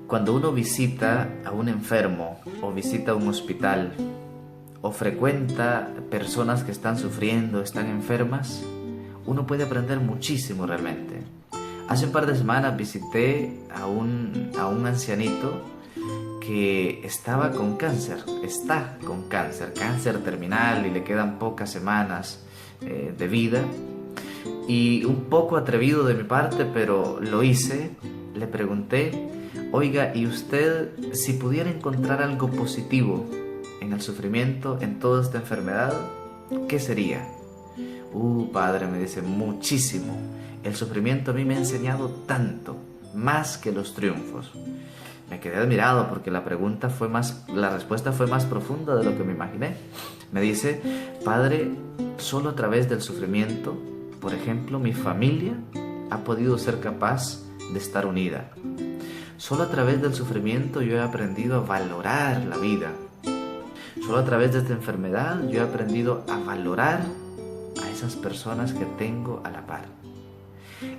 Cuando uno visita a un enfermo o visita un hospital o frecuenta personas que están sufriendo, están enfermas, uno puede aprender muchísimo realmente. Hace un par de semanas visité a un ancianito que estaba con cáncer, está con cáncer terminal y le quedan pocas semanas de vida. Y un poco atrevido de mi parte, pero lo hice, le pregunté: oiga, ¿y usted, si pudiera encontrar algo positivo en el sufrimiento, en toda esta enfermedad, qué sería? Padre, me dice, muchísimo. El sufrimiento a mí me ha enseñado tanto, más que los triunfos. Me quedé admirado porque la respuesta fue más profunda de lo que me imaginé. Me dice: Padre, solo a través del sufrimiento, por ejemplo, mi familia ha podido ser capaz de estar unida. Solo a través del sufrimiento yo he aprendido a valorar la vida. Solo a través de esta enfermedad yo he aprendido a valorar a esas personas que tengo a la par.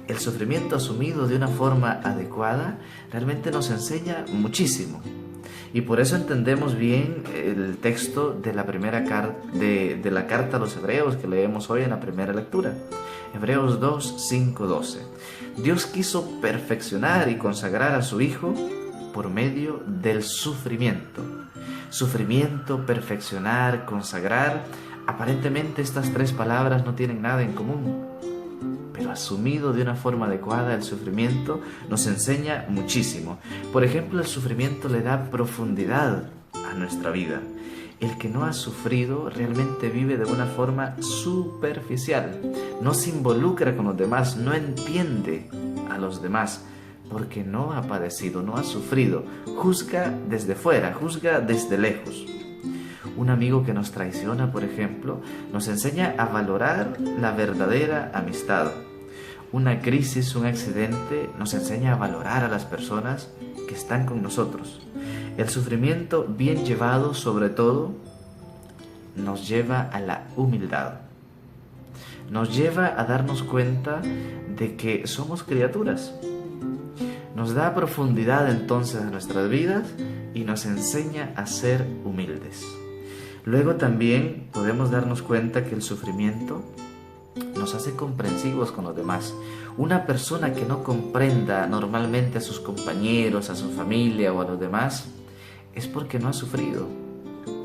El sufrimiento asumido de una forma adecuada realmente nos enseña muchísimo. Y por eso entendemos bien el texto de la de la carta a los Hebreos que leemos hoy en la primera lectura. Hebreos 2, 5, 12. Dios quiso perfeccionar y consagrar a su Hijo por medio del sufrimiento. Sufrimiento, perfeccionar, consagrar. Aparentemente estas tres palabras no tienen nada en común, pero asumido de una forma adecuada, el sufrimiento nos enseña muchísimo. Por ejemplo, el sufrimiento le da profundidad a nuestra vida. El que no ha sufrido realmente vive de una forma superficial, no se involucra con los demás, no entiende a los demás, porque no ha padecido, no ha sufrido, juzga desde fuera, juzga desde lejos. Un amigo que nos traiciona, por ejemplo, nos enseña a valorar la verdadera amistad. Una crisis, un accidente, nos enseña a valorar a las personas que están con nosotros. El sufrimiento bien llevado, sobre todo, nos lleva a la humildad. Nos lleva a darnos cuenta de que somos criaturas. Nos da profundidad entonces a nuestras vidas y nos enseña a ser humildes. Luego también podemos darnos cuenta que el sufrimiento nos hace comprensivos con los demás. Una persona que no comprenda normalmente a sus compañeros, a su familia o a los demás, es porque no ha sufrido.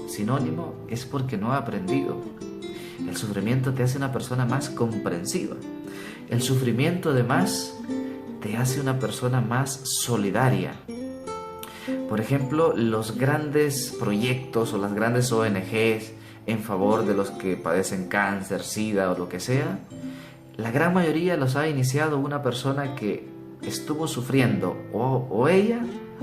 Sinónimo, es porque no ha aprendido. El sufrimiento te hace una persona más comprensiva. El sufrimiento además te hace una persona más solidaria. Por ejemplo, los grandes proyectos o las grandes ONGs en favor de los que padecen cáncer, SIDA o lo que sea, la gran mayoría los ha iniciado una persona que estuvo sufriendo, o ella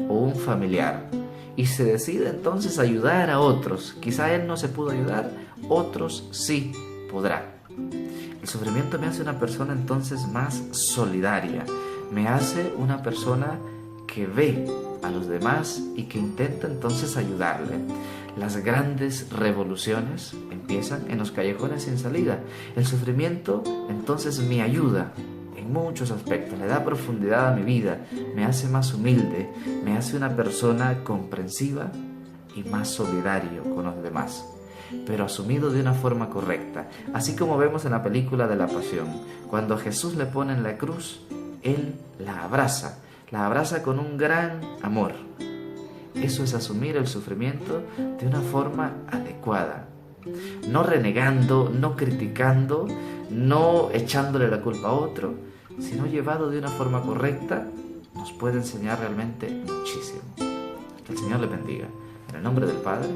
o un familiar, y se decide entonces ayudar a otros. Quizá él no se pudo ayudar, otros sí podrán. El sufrimiento me hace una persona entonces más solidaria, me hace una persona que ve a los demás y que intenta entonces ayudarle. Las grandes revoluciones empiezan en los callejones sin salida. El sufrimiento entonces me ayuda en muchos aspectos, le da profundidad a mi vida, me hace más humilde, me hace una persona comprensiva y más solidario con los demás, pero asumido de una forma correcta. Así como vemos en la película de la Pasión, cuando Jesús le pone en la cruz, Él la abraza con un gran amor. Eso es asumir el sufrimiento de una forma adecuada, no renegando, no criticando, no echándole la culpa a otro, sino llevado de una forma correcta, nos puede enseñar realmente muchísimo. Que el Señor le bendiga. En el nombre del Padre,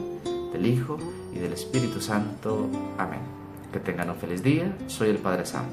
del Hijo y del Espíritu Santo. Amén. Que tengan un feliz día. Soy el Padre Sam.